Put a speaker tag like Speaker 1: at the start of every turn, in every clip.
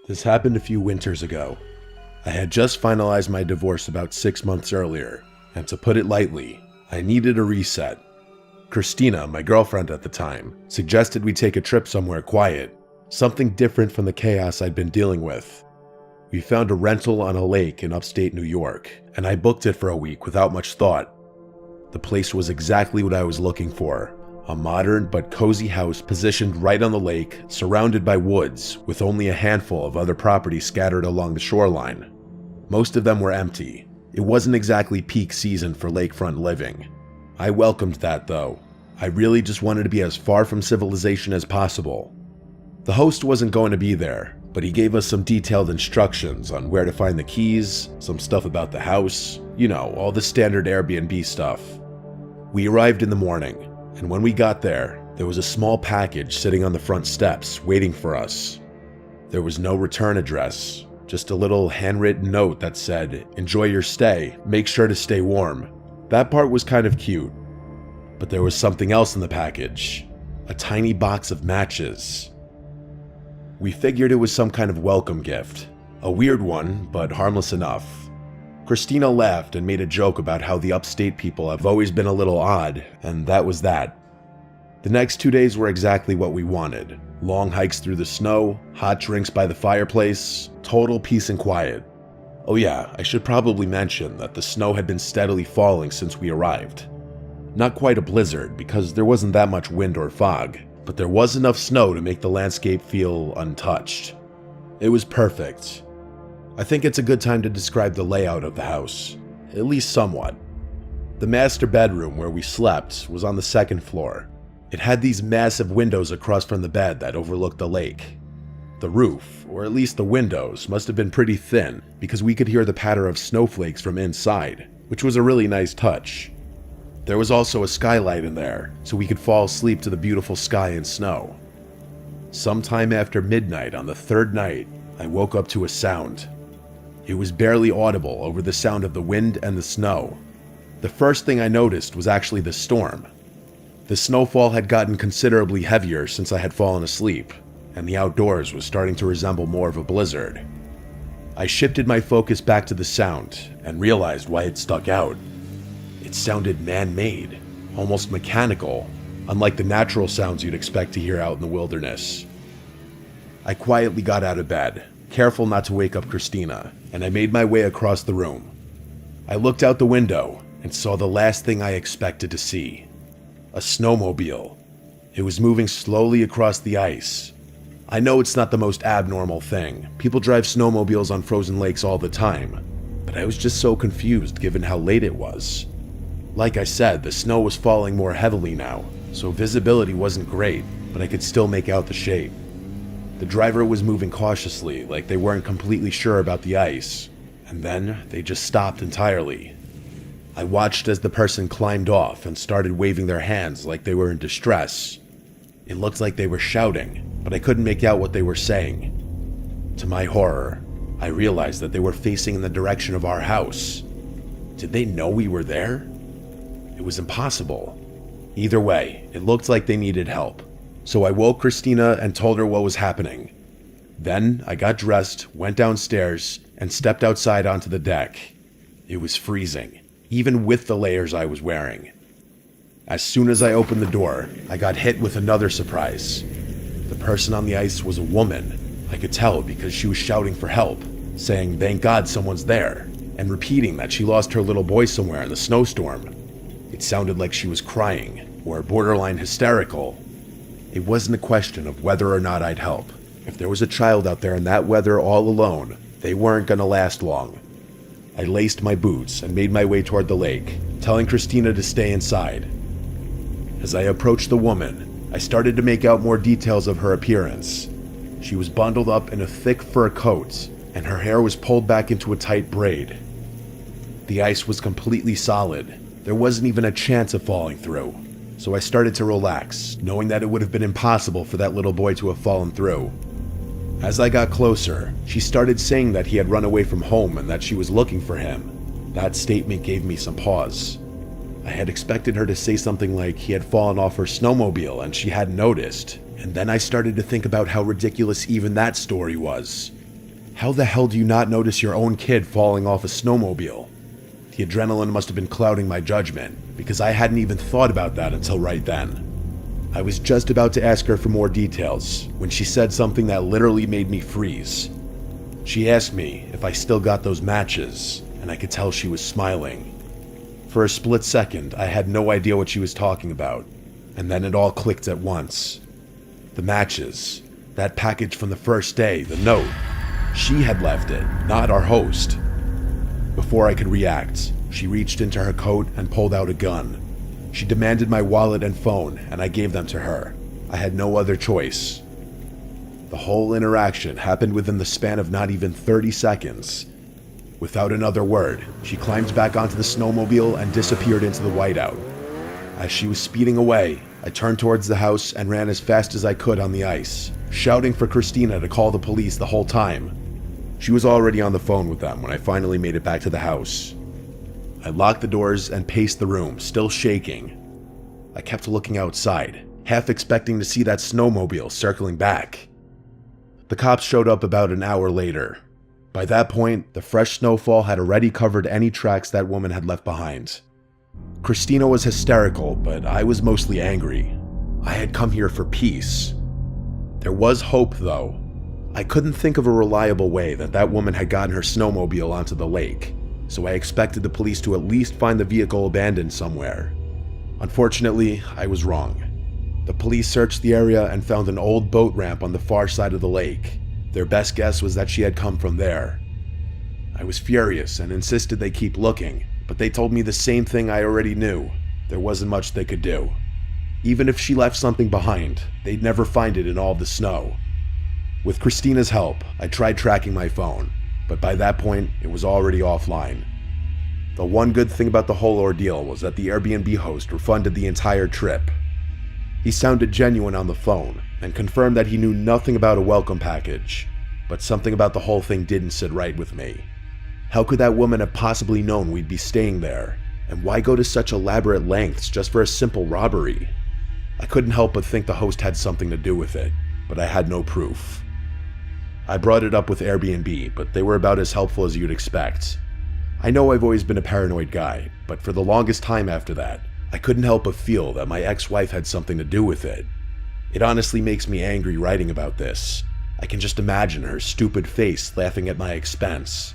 Speaker 1: This happened a few winters ago. I had just finalized my divorce about 6 months earlier, and to put it lightly, I needed a reset. Christina, my girlfriend at the time, suggested we take a trip somewhere quiet, something different from the chaos I'd been dealing with. We found a rental on a lake in upstate New York, and I booked it for a week without much thought. The place was exactly what I was looking for. A modern but cozy house positioned right on the lake, surrounded by woods, with only a handful of other properties scattered along the shoreline. Most of them were empty. It wasn't exactly peak season for lakefront living. I welcomed that though. I really just wanted to be as far from civilization as possible. The host wasn't going to be there, but he gave us some detailed instructions on where to find the keys, some stuff about the house, all the standard Airbnb stuff. We arrived in the morning. And when we got there, there was a small package sitting on the front steps waiting for us. There was no return address, just a little handwritten note that said, "Enjoy your stay, make sure to stay warm." That part was kind of cute. But there was something else in the package, a tiny box of matches. We figured it was some kind of welcome gift, a weird one, but harmless enough. Christina laughed and made a joke about how the upstate people have always been a little odd, and that was that. The next 2 days were exactly what we wanted. Long hikes through the snow, hot drinks by the fireplace, total peace and quiet. Oh yeah, I should probably mention that the snow had been steadily falling since we arrived. Not quite a blizzard because there wasn't that much wind or fog, but there was enough snow to make the landscape feel untouched. It was perfect. I think it's a good time to describe the layout of the house, at least somewhat. The master bedroom where we slept was on the second floor. It had these massive windows across from the bed that overlooked the lake. The roof, or at least the windows, must have been pretty thin because we could hear the patter of snowflakes from inside, which was a really nice touch. There was also a skylight in there, so we could fall asleep to the beautiful sky and snow. Sometime after midnight on the third night, I woke up to a sound. It was barely audible over the sound of the wind and the snow. The first thing I noticed was actually the storm. The snowfall had gotten considerably heavier since I had fallen asleep, and the outdoors was starting to resemble more of a blizzard. I shifted my focus back to the sound and realized why it stuck out. It sounded man-made, almost mechanical, unlike the natural sounds you'd expect to hear out in the wilderness. I quietly got out of bed, careful not to wake up Christina, and I made my way across the room. I looked out the window and saw the last thing I expected to see. A snowmobile. It was moving slowly across the ice. I know it's not the most abnormal thing. People drive snowmobiles on frozen lakes all the time, but I was just so confused given how late it was. Like I said, the snow was falling more heavily now, so visibility wasn't great, but I could still make out the shape. The driver was moving cautiously, like they weren't completely sure about the ice, and then they just stopped entirely. I watched as the person climbed off and started waving their hands like they were in distress. It looked like they were shouting, but I couldn't make out what they were saying. To my horror, I realized that they were facing in the direction of our house. Did they know we were there? It was impossible. Either way, it looked like they needed help. So I woke Christina and told her what was happening. Then I got dressed, went downstairs, and stepped outside onto the deck. It was freezing, even with the layers I was wearing. As soon as I opened the door, I got hit with another surprise. The person on the ice was a woman. I could tell because she was shouting for help, saying, "Thank God someone's there," and repeating that she lost her little boy somewhere in the snowstorm. It sounded like she was crying, or borderline hysterical. It wasn't a question of whether or not I'd help. If there was a child out there in that weather all alone, they weren't gonna last long. I laced my boots and made my way toward the lake, telling Christina to stay inside. As I approached the woman, I started to make out more details of her appearance. She was bundled up in a thick fur coat, and her hair was pulled back into a tight braid. The ice was completely solid. There wasn't even a chance of falling through. So I started to relax, knowing that it would have been impossible for that little boy to have fallen through. As I got closer, she started saying that he had run away from home and that she was looking for him. That statement gave me some pause. I had expected her to say something like he had fallen off her snowmobile and she hadn't noticed, and then I started to think about how ridiculous even that story was. How the hell do you not notice your own kid falling off a snowmobile? The adrenaline must have been clouding my judgment, because I hadn't even thought about that until right then. I was just about to ask her for more details when she said something that literally made me freeze. She asked me if I still got those matches, and I could tell she was smiling. For a split second, I had no idea what she was talking about, and then it all clicked at once. The matches, that package from the first day, the note. She had left it, not our host. Before I could react, she reached into her coat and pulled out a gun. She demanded my wallet and phone, and I gave them to her. I had no other choice. The whole interaction happened within the span of not even 30 seconds. Without another word, she climbed back onto the snowmobile and disappeared into the whiteout. As she was speeding away, I turned towards the house and ran as fast as I could on the ice, shouting for Christina to call the police the whole time. She was already on the phone with them when I finally made it back to the house. I locked the doors and paced the room, still shaking. I kept looking outside, half expecting to see that snowmobile circling back. The cops showed up about an hour later. By that point, the fresh snowfall had already covered any tracks that woman had left behind. Christina was hysterical, but I was mostly angry. I had come here for peace. There was hope, though. I couldn't think of a reliable way that woman had gotten her snowmobile onto the lake, so I expected the police to at least find the vehicle abandoned somewhere. Unfortunately, I was wrong. The police searched the area and found an old boat ramp on the far side of the lake. Their best guess was that she had come from there. I was furious and insisted they keep looking, but they told me the same thing I already knew. There wasn't much they could do. Even if she left something behind, they'd never find it in all the snow. With Christina's help, I tried tracking my phone, but by that point, it was already offline. The one good thing about the whole ordeal was that the Airbnb host refunded the entire trip. He sounded genuine on the phone and confirmed that he knew nothing about a welcome package, but something about the whole thing didn't sit right with me. How could that woman have possibly known we'd be staying there, and why go to such elaborate lengths just for a simple robbery? I couldn't help but think the host had something to do with it, but I had no proof. I brought it up with Airbnb, but they were about as helpful as you'd expect. I know I've always been a paranoid guy, but for the longest time after that, I couldn't help but feel that my ex-wife had something to do with it. It honestly makes me angry writing about this. I can just imagine her stupid face laughing at my expense.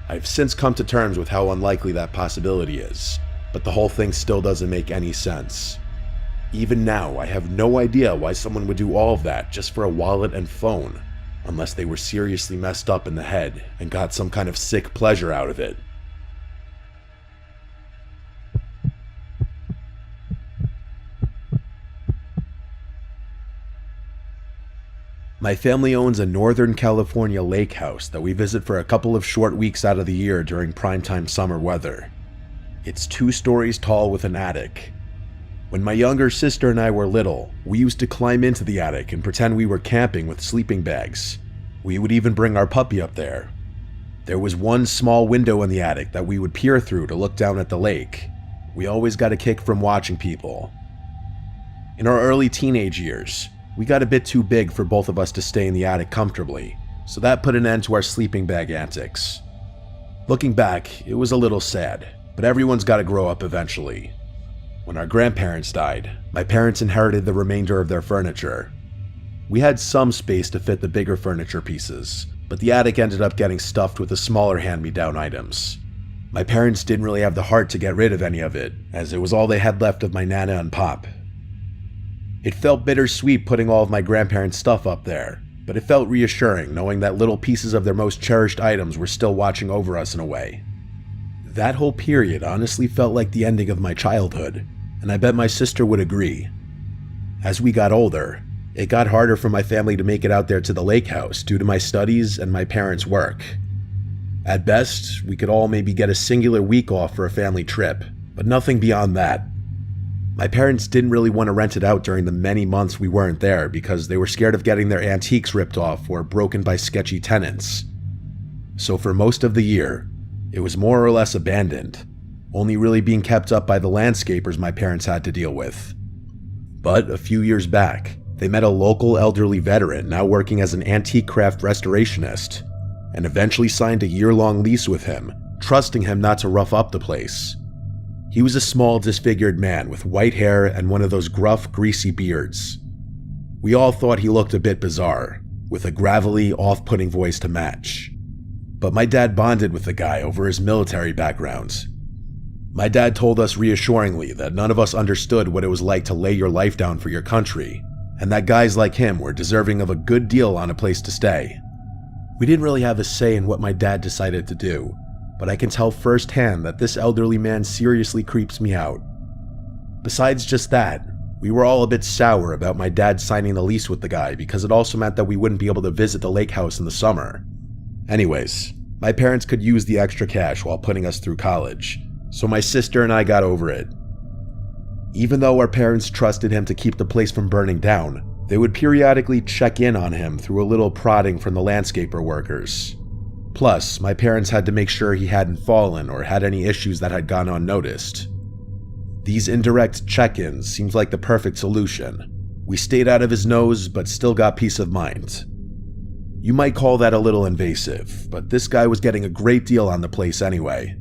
Speaker 1: I've since come to terms with how unlikely that possibility is, but the whole thing still doesn't make any sense. Even now, I have no idea why someone would do all of that just for a wallet and phone, unless they were seriously messed up in the head and got some kind of sick pleasure out of it. My family owns a Northern California lake house that we visit for a couple of short weeks out of the year during primetime summer weather. It's 2 stories tall with an attic. When my younger sister and I were little, we used to climb into the attic and pretend we were camping with sleeping bags. We would even bring our puppy up there. There was one small window in the attic that we would peer through to look down at the lake. We always got a kick from watching people. In our early teenage years, we got a bit too big for both of us to stay in the attic comfortably, so that put an end to our sleeping bag antics. Looking back, it was a little sad, but everyone's got to grow up eventually. When our grandparents died, my parents inherited the remainder of their furniture. We had some space to fit the bigger furniture pieces, but the attic ended up getting stuffed with the smaller hand-me-down items. My parents didn't really have the heart to get rid of any of it, as it was all they had left of my Nana and Pop. It felt bittersweet putting all of my grandparents' stuff up there, but it felt reassuring knowing that little pieces of their most cherished items were still watching over us in a way. That whole period honestly felt like the ending of my childhood, and I bet my sister would agree. As we got older, it got harder for my family to make it out there to the lake house due to my studies and my parents' work. At best, we could all maybe get a singular week off for a family trip, but nothing beyond that. My parents didn't really want to rent it out during the many months we weren't there because they were scared of getting their antiques ripped off or broken by sketchy tenants. So for most of the year, it was more or less abandoned, only really being kept up by the landscapers my parents had to deal with. But a few years back, they met a local elderly veteran now working as an antique craft restorationist, and eventually signed a year-long lease with him, trusting him not to rough up the place. He was a small, disfigured man with white hair and one of those gruff, greasy beards. We all thought he looked a bit bizarre, with a gravelly, off-putting voice to match. But my dad bonded with the guy over his military background. My dad told us reassuringly that none of us understood what it was like to lay your life down for your country, and that guys like him were deserving of a good deal on a place to stay. We didn't really have a say in what my dad decided to do, but I can tell firsthand that this elderly man seriously creeps me out. Besides just that, we were all a bit sour about my dad signing the lease with the guy because it also meant that we wouldn't be able to visit the lake house in the summer. Anyways, my parents could use the extra cash while putting us through college, so my sister and I got over it. Even though our parents trusted him to keep the place from burning down, they would periodically check in on him through a little prodding from the landscaper workers. Plus, my parents had to make sure he hadn't fallen or had any issues that had gone unnoticed. These indirect check-ins seemed like the perfect solution. We stayed out of his nose, but still got peace of mind. You might call that a little invasive, but this guy was getting a great deal on the place anyway.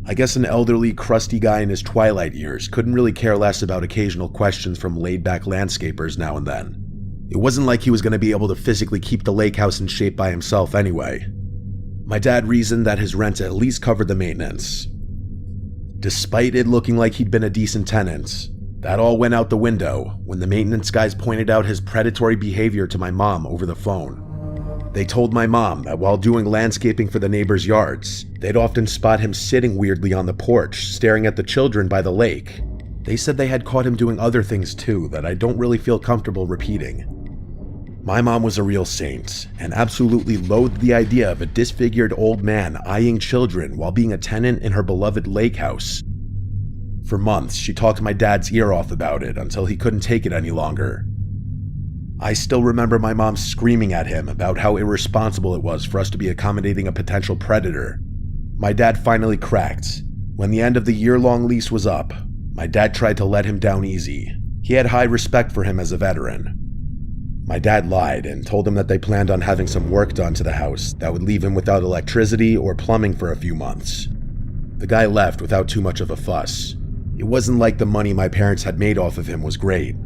Speaker 1: I guess an elderly, crusty guy in his twilight years couldn't really care less about occasional questions from laid-back landscapers now and then. It wasn't like he was going to be able to physically keep the lake house in shape by himself anyway. My dad reasoned that his rent at least covered the maintenance. Despite it looking like he'd been a decent tenant, that all went out the window when the maintenance guys pointed out his predatory behavior to my mom over the phone. They told my mom that while doing landscaping for the neighbors' yards, they'd often spot him sitting weirdly on the porch, staring at the children by the lake. They said they had caught him doing other things too that I don't really feel comfortable repeating. My mom was a real saint, and absolutely loathed the idea of a disfigured old man eyeing children while being a tenant in her beloved lake house. For months, she talked my dad's ear off about it until he couldn't take it any longer. I still remember my mom screaming at him about how irresponsible it was for us to be accommodating a potential predator. My dad finally cracked. When the end of the year-long lease was up, my dad tried to let him down easy. He had high respect for him as a veteran. My dad lied and told him that they planned on having some work done to the house that would leave him without electricity or plumbing for a few months. The guy left without too much of a fuss. It wasn't like the money my parents had made off of him was great.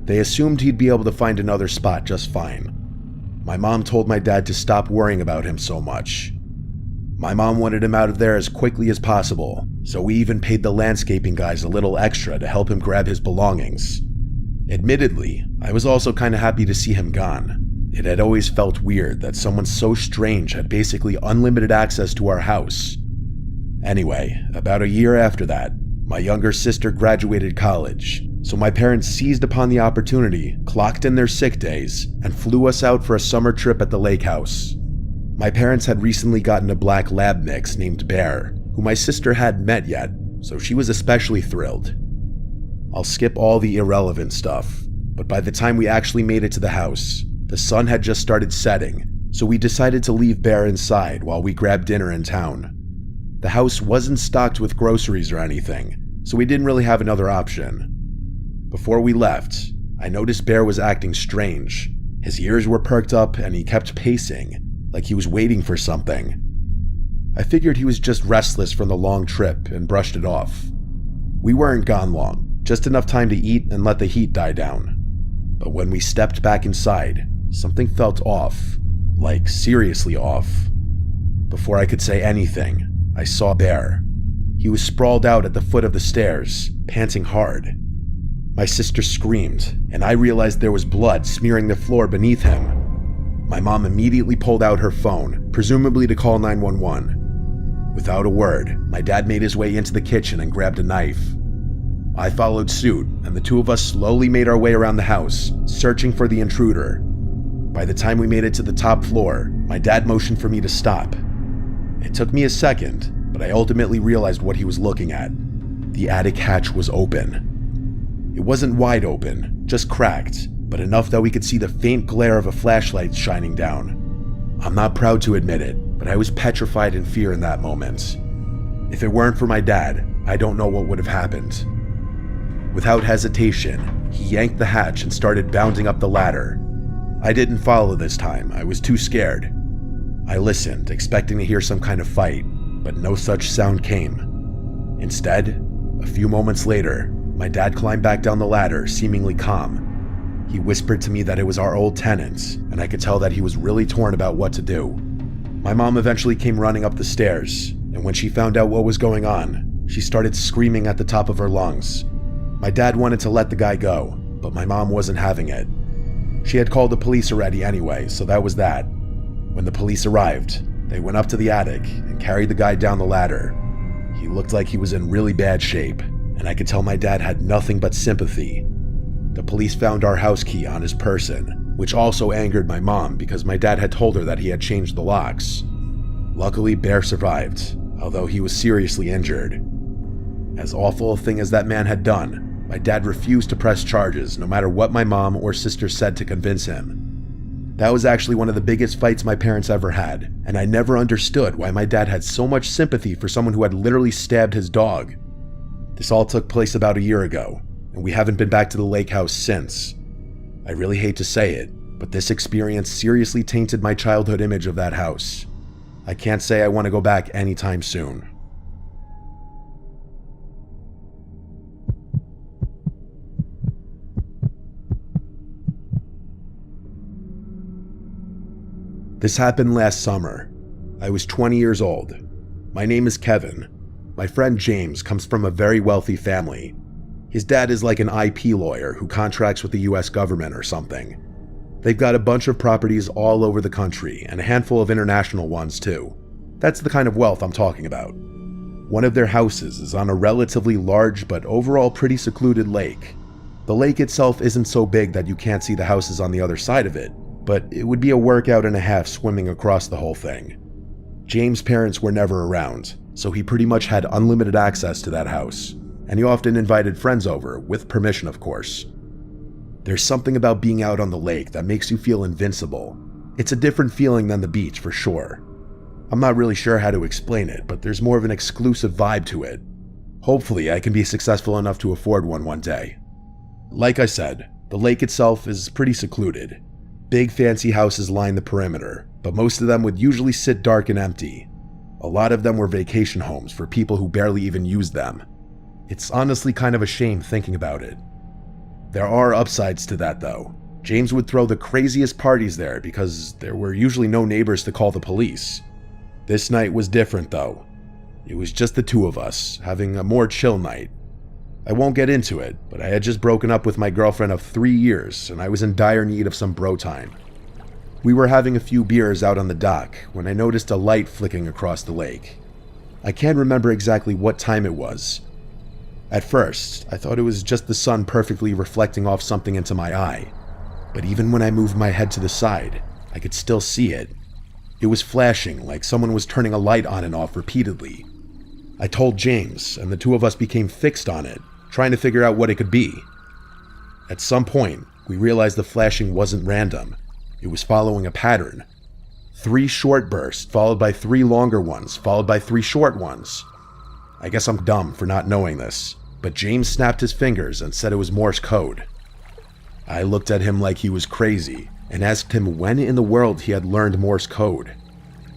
Speaker 1: They assumed he'd be able to find another spot just fine. My mom told my dad to stop worrying about him so much. My mom wanted him out of there as quickly as possible, so we even paid the landscaping guys a little extra to help him grab his belongings. Admittedly, I was also kinda happy to see him gone. It had always felt weird that someone so strange had basically unlimited access to our house. Anyway, about a year after that, my younger sister graduated college, so my parents seized upon the opportunity, clocked in their sick days, and flew us out for a summer trip at the lake house. My parents had recently gotten a black lab mix named Bear, who my sister hadn't met yet, so she was especially thrilled. I'll skip all the irrelevant stuff, but by the time we actually made it to the house, the sun had just started setting, so we decided to leave Bear inside while we grabbed dinner in town. The house wasn't stocked with groceries or anything, so we didn't really have another option. Before we left, I noticed Bear was acting strange. His ears were perked up and he kept pacing, like he was waiting for something. I figured he was just restless from the long trip and brushed it off. We weren't gone long, just enough time to eat and let the heat die down. But when we stepped back inside, something felt off, like seriously off. Before I could say anything, I saw Bear. He was sprawled out at the foot of the stairs, panting hard. My sister screamed, and I realized there was blood smearing the floor beneath him. My mom immediately pulled out her phone, presumably to call 911. Without a word, my dad made his way into the kitchen and grabbed a knife. I followed suit, and the two of us slowly made our way around the house, searching for the intruder. By the time we made it to the top floor, my dad motioned for me to stop. It took me a second, but I ultimately realized what he was looking at. The attic hatch was open. It wasn't wide open, just cracked, but enough that we could see the faint glare of a flashlight shining down. I'm not proud to admit it, but I was petrified in fear in that moment. If it weren't for my dad, I don't know what would have happened. Without hesitation, he yanked the hatch and started bounding up the ladder. I didn't follow this time, I was too scared. I listened, expecting to hear some kind of fight, but no such sound came. Instead, a few moments later, my dad climbed back down the ladder, seemingly calm. He whispered to me that it was our old tenant, and I could tell that he was really torn about what to do. My mom eventually came running up the stairs, and when she found out what was going on, she started screaming at the top of her lungs. My dad wanted to let the guy go, but my mom wasn't having it. She had called the police already anyway, so that was that. When the police arrived, they went up to the attic and carried the guy down the ladder. He looked like he was in really bad shape, and I could tell my dad had nothing but sympathy. The police found our house key on his person, which also angered my mom because my dad had told her that he had changed the locks. Luckily, Bear survived, although he was seriously injured. As awful a thing as that man had done, my dad refused to press charges no matter what my mom or sister said to convince him. That was actually one of the biggest fights my parents ever had, and I never understood why my dad had so much sympathy for someone who had literally stabbed his dog. This all took place about a year ago, and we haven't been back to the lake house since. I really hate to say it, but this experience seriously tainted my childhood image of that house. I can't say I want to go back anytime soon. This happened last summer. I was 20 years old. My name is Kevin. My friend James comes from a very wealthy family. His dad is like an IP lawyer who contracts with the US government or something. They've got a bunch of properties all over the country and a handful of international ones too. That's the kind of wealth I'm talking about. One of their houses is on a relatively large but overall pretty secluded lake. The lake itself isn't so big that you can't see the houses on the other side of it, but it would be a workout and a half swimming across the whole thing. James' parents were never around, so he pretty much had unlimited access to that house, and he often invited friends over, with permission of course. There's something about being out on the lake that makes you feel invincible. It's a different feeling than the beach for sure. I'm not really sure how to explain it, but there's more of an exclusive vibe to it. Hopefully I can be successful enough to afford one day. Like I said, the lake itself is pretty secluded. Big fancy houses line the perimeter, but most of them would usually sit dark and empty. A lot of them were vacation homes for people who barely even used them. It's honestly kind of a shame thinking about it. There are upsides to that though. James would throw the craziest parties there because there were usually no neighbors to call the police. This night was different though. It was just the two of us, having a more chill night. I won't get into it, but I had just broken up with my girlfriend of 3 years and I was in dire need of some bro time. We were having a few beers out on the dock when I noticed a light flicking across the lake. I can't remember exactly what time it was. At first, I thought it was just the sun perfectly reflecting off something into my eye, but even when I moved my head to the side, I could still see it. It was flashing like someone was turning a light on and off repeatedly. I told James, and the two of us became fixed on it, trying to figure out what it could be. At some point, we realized the flashing wasn't random. It was following a pattern. 3 short bursts, followed by 3 longer ones, followed by 3 short ones. I guess I'm dumb for not knowing this, but James snapped his fingers and said it was Morse code. I looked at him like he was crazy and asked him when in the world he had learned Morse code.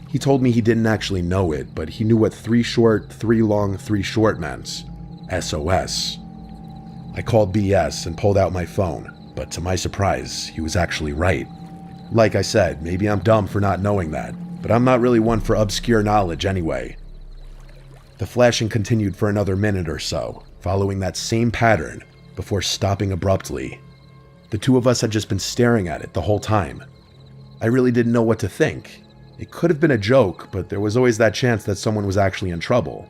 Speaker 1: He told me he didn't actually know it, but he knew what 3 short, 3 long, 3 short meant. SOS. I called BS and pulled out my phone, but to my surprise, he was actually right. Like I said, maybe I'm dumb for not knowing that, but I'm not really one for obscure knowledge anyway. The flashing continued for another minute or so, following that same pattern, before stopping abruptly. The two of us had just been staring at it the whole time. I really didn't know what to think. It could have been a joke, but there was always that chance that someone was actually in trouble.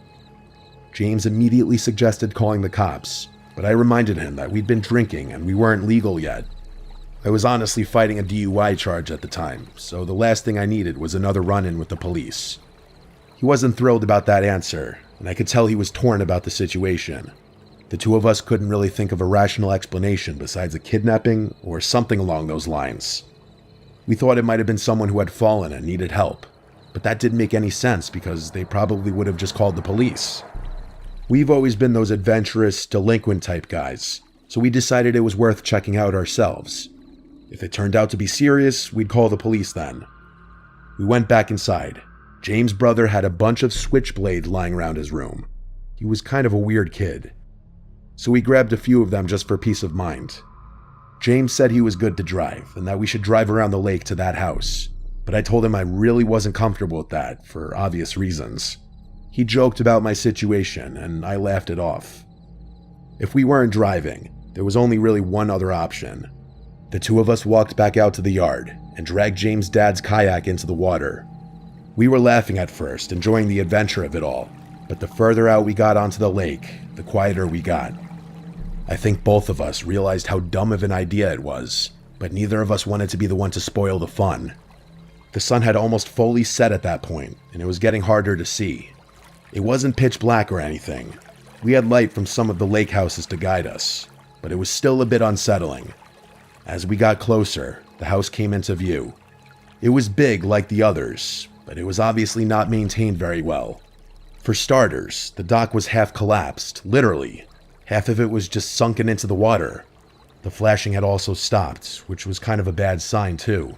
Speaker 1: James immediately suggested calling the cops, but I reminded him that we'd been drinking and we weren't legal yet. I was honestly fighting a DUI charge at the time, so the last thing I needed was another run-in with the police. He wasn't thrilled about that answer, and I could tell he was torn about the situation. The two of us couldn't really think of a rational explanation besides a kidnapping or something along those lines. We thought it might have been someone who had fallen and needed help, but that didn't make any sense because they probably would have just called the police. We've always been those adventurous, delinquent type guys, so we decided it was worth checking out ourselves. If it turned out to be serious, we'd call the police then. We went back inside. James' brother had a bunch of switchblades lying around his room. He was kind of a weird kid. So we grabbed a few of them just for peace of mind. James said he was good to drive and that we should drive around the lake to that house, but I told him I really wasn't comfortable with that for obvious reasons. He joked about my situation and I laughed it off. If we weren't driving, there was only really one other option. The two of us walked back out to the yard and dragged James' dad's kayak into the water. We were laughing at first, enjoying the adventure of it all, but the further out we got onto the lake, the quieter we got. I think both of us realized how dumb of an idea it was, but neither of us wanted to be the one to spoil the fun. The sun had almost fully set at that point, and it was getting harder to see. It wasn't pitch black or anything. We had light from some of the lake houses to guide us, but it was still a bit unsettling. As we got closer, the house came into view. It was big like the others, but it was obviously not maintained very well. For starters, the dock was half collapsed, literally. Half of it was just sunken into the water. The flashing had also stopped, which was kind of a bad sign too.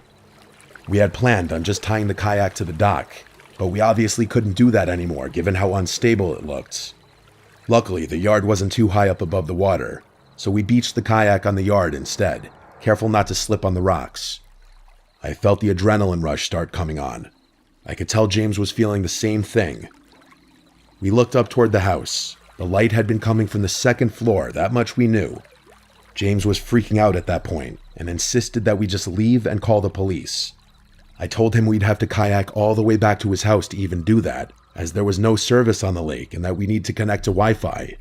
Speaker 1: We had planned on just tying the kayak to the dock, but we obviously couldn't do that anymore given how unstable it looked. Luckily, the yard wasn't too high up above the water, so we beached the kayak on the yard instead, careful not to slip on the rocks. I felt the adrenaline rush start coming on. I could tell James was feeling the same thing. We looked up toward the house. The light had been coming from the second floor, that much we knew. James was freaking out at that point and insisted that we just leave and call the police. I told him we'd have to kayak all the way back to his house to even do that, as there was no service on the lake and that we need to connect to Wi-Fi.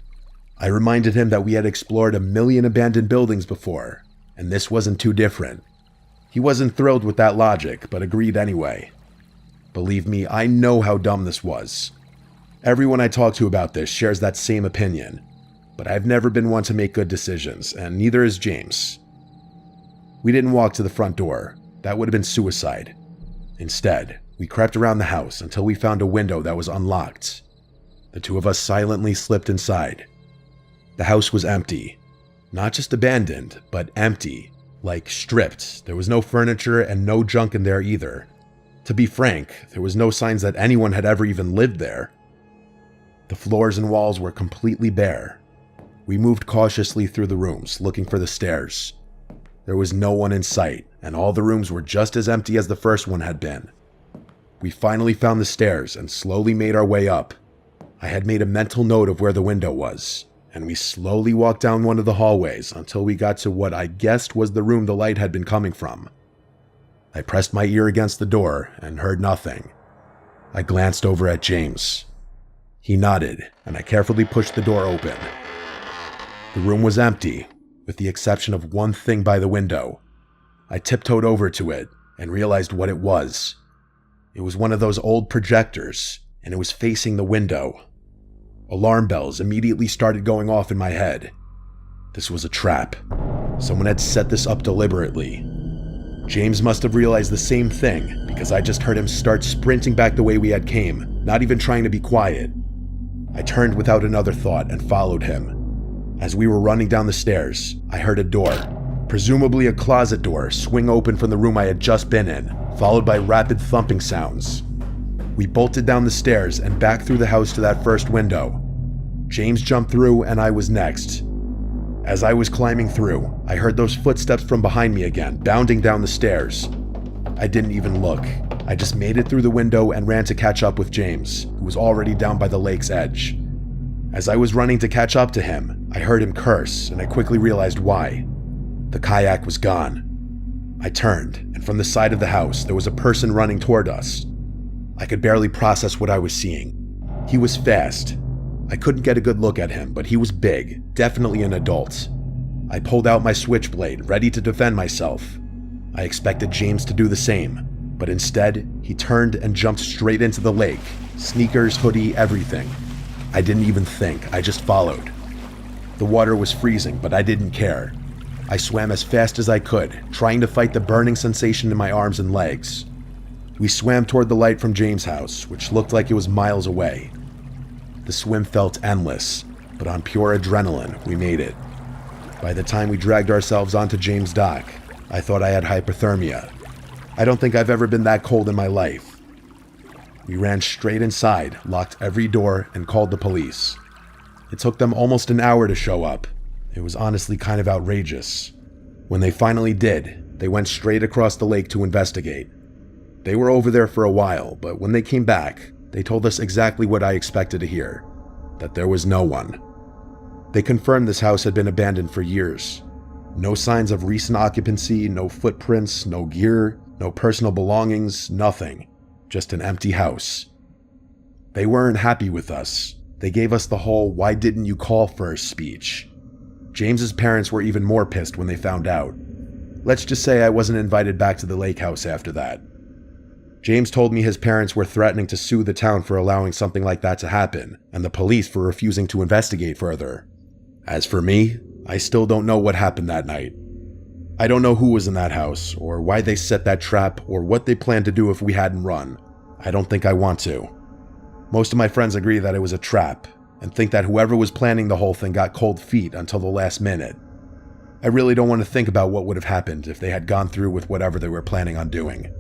Speaker 1: I reminded him that we had explored 1 million abandoned buildings before, and this wasn't too different. He wasn't thrilled with that logic, but agreed anyway. Believe me, I know how dumb this was. Everyone I talk to about this shares that same opinion, but I've never been one to make good decisions, and neither is James. We didn't walk to the front door. That would have been suicide. Instead, we crept around the house until we found a window that was unlocked. The two of us silently slipped inside. The house was empty. Not just abandoned, but empty. Like stripped. There was no furniture and no junk in there either. To be frank, there was no signs that anyone had ever even lived there. The floors and walls were completely bare. We moved cautiously through the rooms, looking for the stairs. There was no one in sight, and all the rooms were just as empty as the first one had been. We finally found the stairs and slowly made our way up. I had made a mental note of where the window was, and we slowly walked down one of the hallways until we got to what I guessed was the room the light had been coming from. I pressed my ear against the door and heard nothing. I glanced over at James. He nodded, and I carefully pushed the door open. The room was empty, with the exception of one thing by the window. I tiptoed over to it and realized what it was. It was one of those old projectors, and it was facing the window. Alarm bells immediately started going off in my head. This was a trap. Someone had set this up deliberately. James must have realized the same thing, because I just heard him start sprinting back the way we had came, not even trying to be quiet. I turned without another thought and followed him. As we were running down the stairs, I heard a door, presumably a closet door, swing open from the room I had just been in, followed by rapid thumping sounds. We bolted down the stairs and back through the house to that first window. James jumped through and I was next. As I was climbing through, I heard those footsteps from behind me again, bounding down the stairs. I didn't even look. I just made it through the window and ran to catch up with James, who was already down by the lake's edge. As I was running to catch up to him, I heard him curse, and I quickly realized why. The kayak was gone. I turned, and from the side of the house, there was a person running toward us. I could barely process what I was seeing. He was fast. I couldn't get a good look at him, but he was big, definitely an adult. I pulled out my switchblade, ready to defend myself. I expected James to do the same, but instead, he turned and jumped straight into the lake, sneakers, hoodie, everything. I didn't even think, I just followed. The water was freezing, but I didn't care. I swam as fast as I could, trying to fight the burning sensation in my arms and legs. We swam toward the light from James' house, which looked like it was miles away. The swim felt endless, but on pure adrenaline, we made it. By the time we dragged ourselves onto James' dock, I thought I had hypothermia. I don't think I've ever been that cold in my life. We ran straight inside, locked every door, and called the police. It took them almost an hour to show up. It was honestly kind of outrageous. When they finally did, they went straight across the lake to investigate. They were over there for a while, but when they came back, they told us exactly what I expected to hear, that there was no one. They confirmed this house had been abandoned for years. No signs of recent occupancy, no footprints, no gear, no personal belongings, nothing. Just an empty house. They weren't happy with us. They gave us the whole "why didn't you call first" speech. James's parents were even more pissed when they found out. Let's just say I wasn't invited back to the lake house after that. James told me his parents were threatening to sue the town for allowing something like that to happen, and the police for refusing to investigate further. As for me, I still don't know what happened that night. I don't know who was in that house, or why they set that trap, or what they planned to do if we hadn't run. I don't think I want to. Most of my friends agree that it was a trap, and think that whoever was planning the whole thing got cold feet until the last minute. I really don't want to think about what would have happened if they had gone through with whatever they were planning on doing.